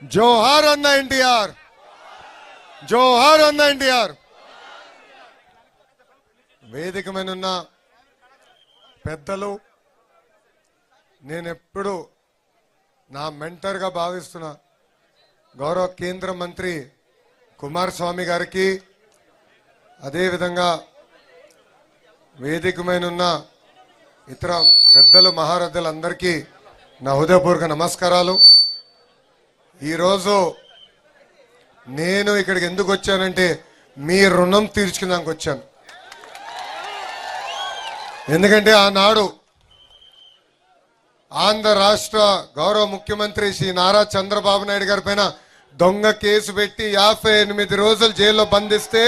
జోహార్ అన్న ఎన్టీఆర్, జోహార్ అన్న ఎన్టీఆర్. వేదిక మీద ఉన్న పెద్దలు, నేనెప్పుడు నా మెంటర్గా భావిస్తున్న గౌరవ కేంద్ర మంత్రి కుమారస్వామి గారికి, అదేవిధంగా వేదిక మీద ఉన్న ఇతర పెద్దలు మహారథులందరికీ నా హృదయపూర్వక నమస్కారాలు. ఈరోజు నేను ఇక్కడికి ఎందుకు వచ్చానంటే మీ రుణం తీర్చుకున్నాక వచ్చాను. ఎందుకంటే ఆనాడు ఆంధ్ర రాష్ట్ర గౌరవ ముఖ్యమంత్రి శ్రీ నారా చంద్రబాబు నాయుడు గారి పైన దొంగ కేసు పెట్టి 58 రోజులు జైల్లో బంధిస్తే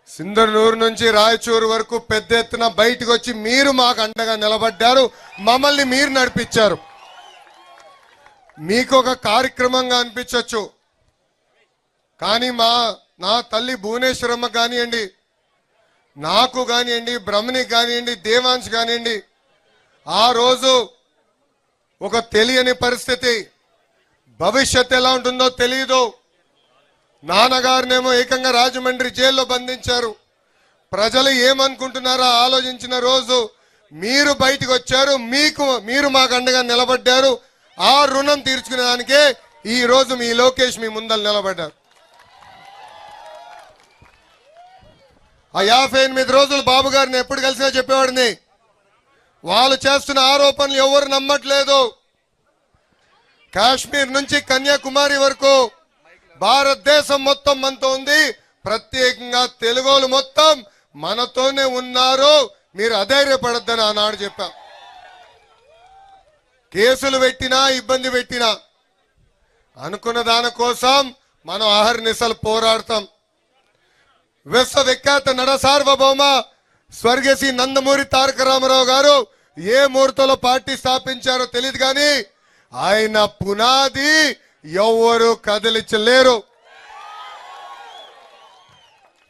సింధనూరు నుంచి రాయచూరు వరకు పెద్ద ఎత్తున బయటకు వచ్చి మీరు మాకు అండగా నిలబడ్డారు, మమ్మల్ని మీరు నడిపించారు. మీకు ఒక కార్యక్రమంగా అనిపించవచ్చు, కానీ నా తల్లి భువనేశ్వరమ్మ కానివ్వండి, నాకు కానివ్వండి, బ్రహ్మణికి కానివ్వండి, దేవాంశ్ కానివ్వండి, ఆ రోజు ఒక తెలియని పరిస్థితి, భవిష్యత్ ఎలా ఉంటుందో తెలియదు. నాన్నగారినేమో ఏకంగా రాజమండ్రి జైల్లో బంధించారు. ప్రజలు ఏమనుకుంటున్నారో ఆలోచించిన రోజు మీరు బయటకు వచ్చారు, మీరు మాకు అండగా నిలబడ్డారు. ఆ రుణం తీర్చుకునే దానికే ఈ రోజు మీ లోకేష్ మీ ముందర నిలబడ్డారు. ఆ 58 రోజులు బాబు గారిని ఎప్పుడు కలిసినా చెప్పేవాడిని, వాళ్ళు చేస్తున్న ఆరోపణలు ఎవరు నమ్మట్లేదు. కాశ్మీర్ నుంచి కన్యాకుమారి వరకు భారతదేశం మొత్తం మనతో ఉంది, ప్రత్యేకంగా తెలుగోలు మొత్తం మనతోనే ఉన్నారు, మీరు అధైర్యపడద్దని ఆనాడు చెప్పాం. కేసులు పెట్టినా ఇబ్బంది పెట్టినా అనుకున్న దానికోసం మనం అహర్నిశలు పోరాడతాం. విశ్వవిఖ్యాత నట సార్వభౌమ స్వర్గశ్రీ నందమూరి తారక రామారావు గారు ఏ ముహూర్తంలో పార్టీ స్థాపించారో తెలియదు, కానీ ఆయన పునాది ఎవరు కదిలించలేరు.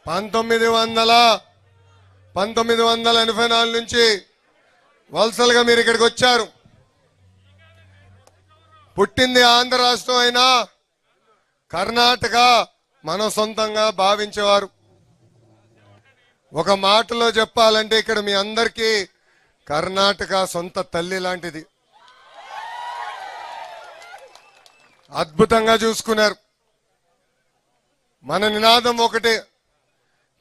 1984 నుంచి వలసలుగా మీరు ఇక్కడికి వచ్చారు. పుట్టింది ఆంధ్ర రాష్ట్రం అయినా కర్ణాటక మనం సొంతంగా భావించేవారు. ఒక మాటలో చెప్పాలంటే ఇక్కడ మీ అందరికీ కర్ణాటక సొంత తల్లి లాంటిది. అద్భుతంగా చూసుకున్నారు. మన నినాదం ఒకటే,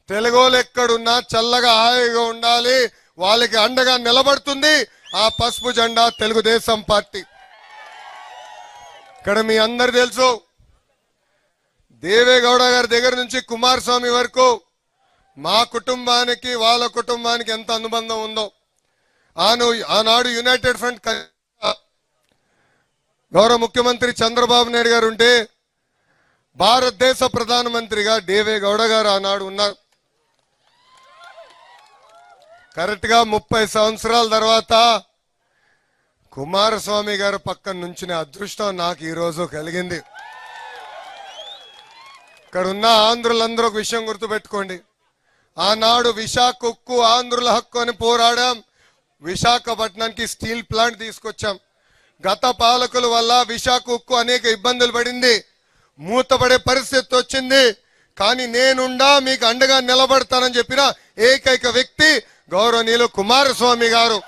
తెలుగోలు ఎక్కడున్నా చల్లగా హాయిగా ఉండాలి, వాళ్ళకి అండగా నిలబడుతుంది ఆ పసుపు జెండా తెలుగుదేశం పార్టీ. ఇక్కడ మీ అందరు తెలుసు, దేవేగౌడ గారి దగ్గర నుంచి కుమారస్వామి వరకు మా కుటుంబానికి వాళ్ళ కుటుంబానికి ఎంత అనుబంధం ఉందో. ఆనాడు యునైటెడ్ ఫ్రంట్ గౌరవ ముఖ్యమంత్రి చంద్రబాబు నాయుడు గారు ఉంటే భారతదేశ ప్రధానమంత్రిగా దేవేగౌడ గారు ఆనాడు ఉన్నారు. కరెక్ట్ గా 30 సంవత్సరాల తర్వాత కుమారస్వామి గారు పక్కన నుంచిన అదృష్టం నాకు ఈ రోజు కలిగింది. ఇక్కడ ఉన్న ఆంధ్రులందరూ ఒక విషయం గుర్తుపెట్టుకోండి, ఆనాడు విశాఖ ఉక్కు ఆంధ్రుల హక్కు అని పోరాడాం. విశాఖపట్నానికి స్టీల్ ప్లాంట్ తీసుకొచ్చాం. గత పాలకుల వల్ల విశాఖ ఉక్కు అనేక ఇబ్బందులు పడింది, మూతపడే పరిస్థితి వచ్చింది. కానీ నేనుండా మీకు అండగా నిలబడతానని చెప్పిన ఏకైక వ్యక్తి గౌరవనీయులు కుమారస్వామి గారు.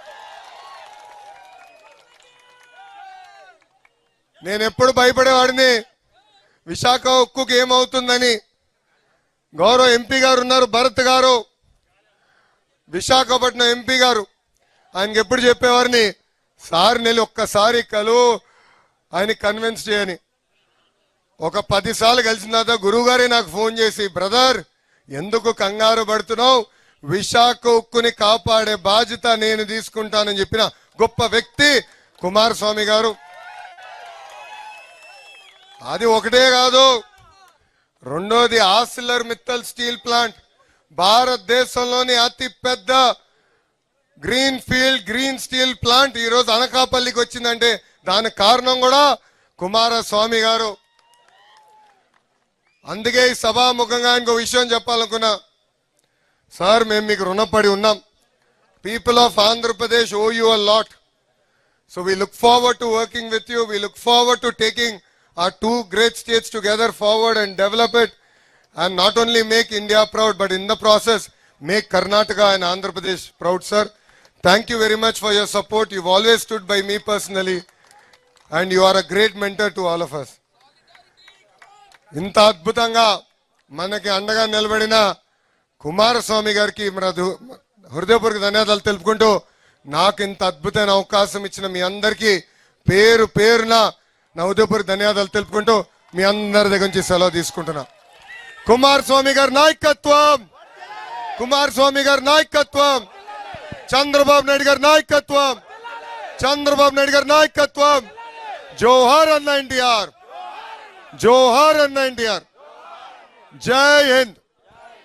నేను ఎప్పుడు భయపడేవాడిని విశాఖ ఉక్కుకి ఏమవుతుందని. గౌరవ ఎంపీ గారు ఉన్నారు, భరత్ గారు, విశాఖపట్నం ఎంపీ గారు. ఆయనకి ఎప్పుడు చెప్పేవారిని, సార్ నేను ఒక్కసారి ఆయన కన్విన్స్ చేయని. ఒక 10 సార్లు కలిసిన తర్వాత గురువు గారే నాకు ఫోన్ చేసి, బ్రదర్ ఎందుకు కంగారు పడుతున్నావు, విశాఖ ఉక్కుని కాపాడే బాధ్యత నేను తీసుకుంటానని చెప్పిన గొప్ప వ్యక్తి కుమారస్వామి గారు. అది ఒకటే కాదు, రెండోది ఆర్సిలర్ మిత్తల్ స్టీల్ ప్లాంట్, భారతదేశంలోని అతి పెద్ద గ్రీన్ స్టీల్ ప్లాంట్ ఈరోజు అనకాపల్లికి వచ్చిందంటే దానికి కారణం కూడా కుమారస్వామి గారు. అందుకే ఈ సభాముఖంగా ఇంకో విషయం చెప్పాలనుకున్నా, సార్ మేము మీకు రుణపడి ఉన్నాం. People of Andhra Pradesh oh you a lot. So we look forward to working with you. We look forward to taking our two great states together forward and develop it, and not only make India proud, but in the process, make Karnataka and Andhra Pradesh proud, sir. Thank you very much for your support. You've always stood by me personally, and you are a great mentor to all of us. ఇంత అద్భుతంగా మనకి అండగా నిలబడిన కుమారస్వామి గారికి హృదయపూర్వక ధన్యవాదాలు తెలుపుకుంటూ, నాకు ఇంత అద్భుతమైన అవకాశం ఇచ్చిన మీ అందరికీ పేరు పేరున నా హృదయపూర్వక ధన్యవాదాలు తెలుపుకుంటూ మీ అందరి దగ్గర నుంచి సెలవు తీసుకుంటున్నా. కుమారస్వామి గారి నాయకత్వం, కుమారస్వామి గారి నాయకత్వం, చంద్రబాబు నాయుడు గారి నాయకత్వం, చంద్రబాబు నాయుడు గారి నాయకత్వం. జోహార్ అన్న ఎన్టీఆర్, జోహార్ అన్న ఎన్టీఆర్. జై హింద్.